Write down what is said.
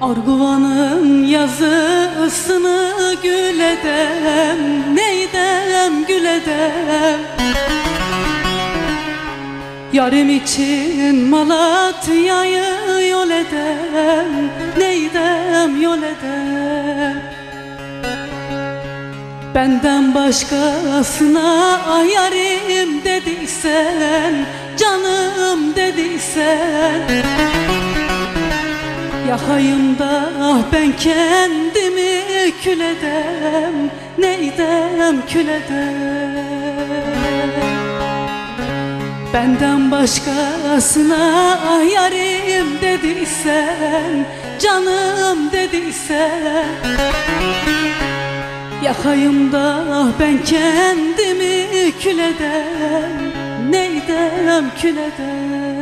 Arguvanın yazısını gül edem, neydem gül edem. Yarım için Malatya'yı yol edem, neydem yol edem. Benden başkasına ah yarim dediysen, canım dediysen, yakayım da ah ben kendimi kül edem, neydem kül edem. Benden başkasına ah yarim dediysen, canım dediysen, yakayım da ah ben kendimi kül edem, neydem kül edem.